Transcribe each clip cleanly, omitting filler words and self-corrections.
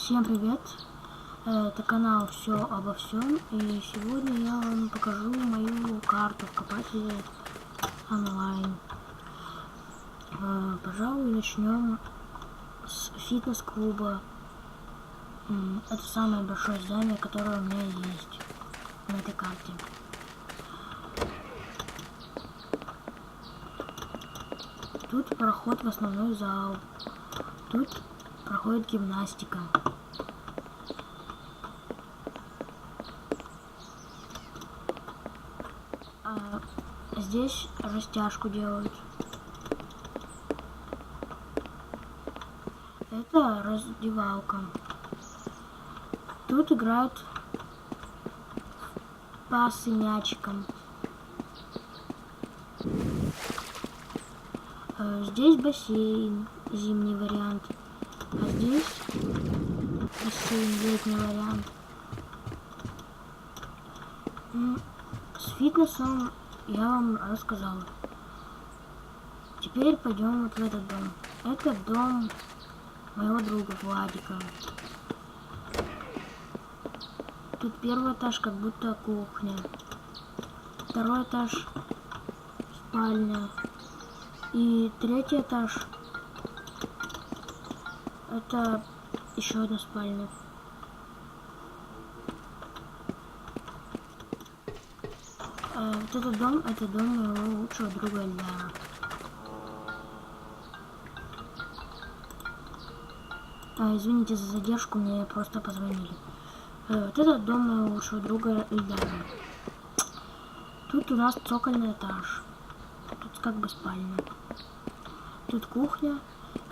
Всем привет! Это канал Все обо всем, и сегодня я вам покажу мою карту в Копателе онлайн. Пожалуй, начнем с фитнес-клуба. Это самое большое здание, которое у меня есть на этой карте. Тут проход в основной зал. Тут проходит гимнастика. Здесь растяжку делают. Это раздевалка. Тут играют пасы мячиком. Здесь бассейн, зимний вариант. А здесь бассейн, летний вариант. С фитнесом я вам рассказал. Теперь пойдем вот в этот дом. Это дом моего друга Владика. Тут первый этаж как будто кухня. Второй этаж спальня. И третий этаж это еще одна спальня. Вот этот дом, это дом моего лучшего друга Ильдара. Извините за задержку, мне просто позвонили. Вот этот дом моего лучшего друга Ильдара. Тут у нас цокольный этаж. Тут как бы спальня. Тут кухня.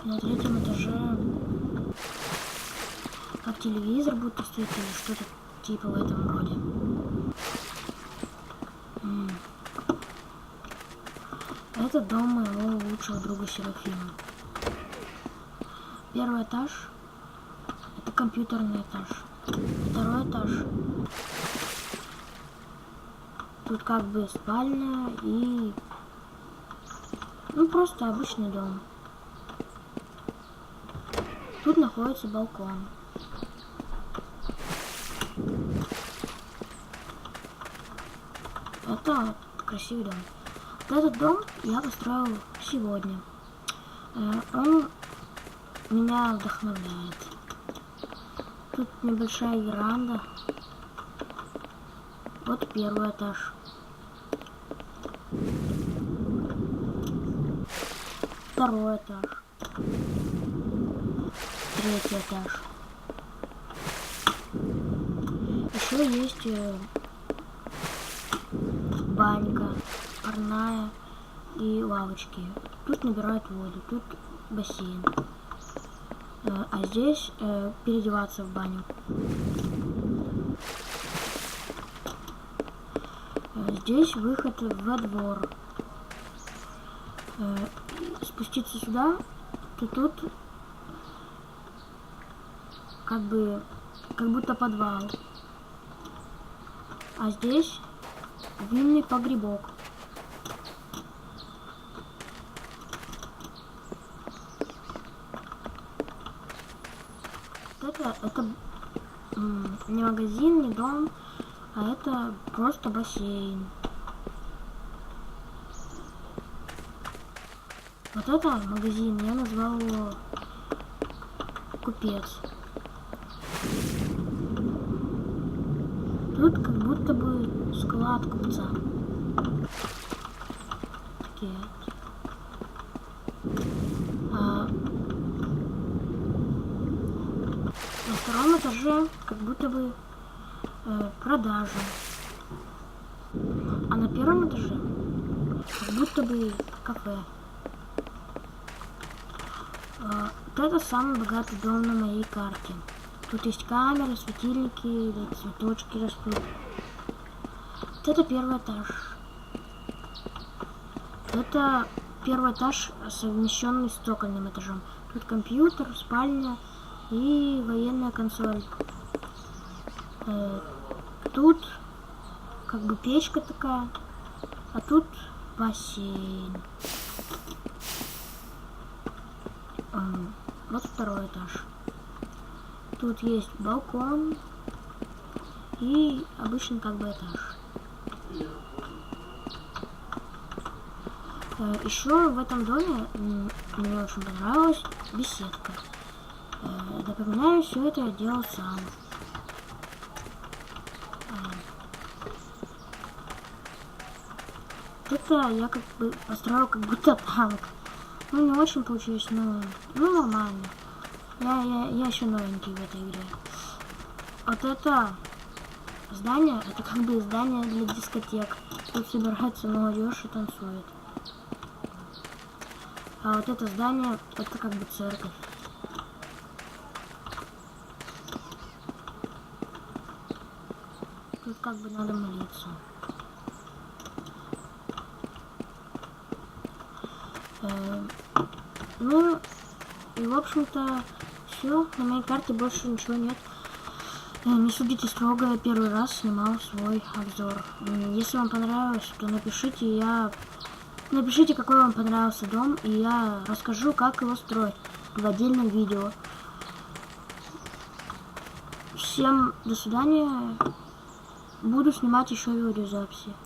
И на третьем этаже как телевизор будто стоит или что-то типа в этом роде. Это дом моего лучшего друга Серафима. Первый этаж это компьютерный этаж. Второй этаж тут как бы спальня и просто обычный дом. Тут находится балкон. Это красивый дом. Вот этот дом я построил сегодня. Он меня вдохновляет. Тут небольшая веранда. Вот первый этаж. Второй этаж. Третий этаж. Еще есть банька, парная и лавочки. Тут набирают воду, тут бассейн. А здесь переодеваться в баню. Здесь выход во двор. Спуститься сюда, то тут как будто подвал. А здесь винный погребок. Это не магазин, не дом, а это просто бассейн. Вот это магазин, я назвал его Купец. Тут как будто бы склад купца. Такие. На втором этаже как будто бы продажа. А на первом этаже как будто бы кафе. Вот это самый богатый дом на моей карте. Тут есть камеры, светильники, цветочки растут. Вот это первый этаж. Это первый этаж, совмещенный с цокольным этажом. Тут компьютер, спальня и военная консоль. Тут как бы печка такая, а тут бассейн. Вот второй этаж. Тут есть балкон и обычный как бы этаж. Еще в этом доме мне очень понравилась беседка. Напоминаю, все это я делал сам. Это я как бы построил как будто танк. Ну, не очень получилось, но нормально. Я еще новенький в этой игре. Вот это здание, это как бы здание для дискотек. Тут собирается молодежь и танцует. А вот это здание, это как бы церковь. Тут как бы надо молиться. Ну, и в общем-то все. На моей карте больше ничего нет. Не судите строго, я первый раз снимал свой обзор. Если вам понравилось, то напишите, какой вам понравился дом, и я расскажу, как его строить в отдельном видео. Всем до свидания. Буду снимать еще видеозаписи.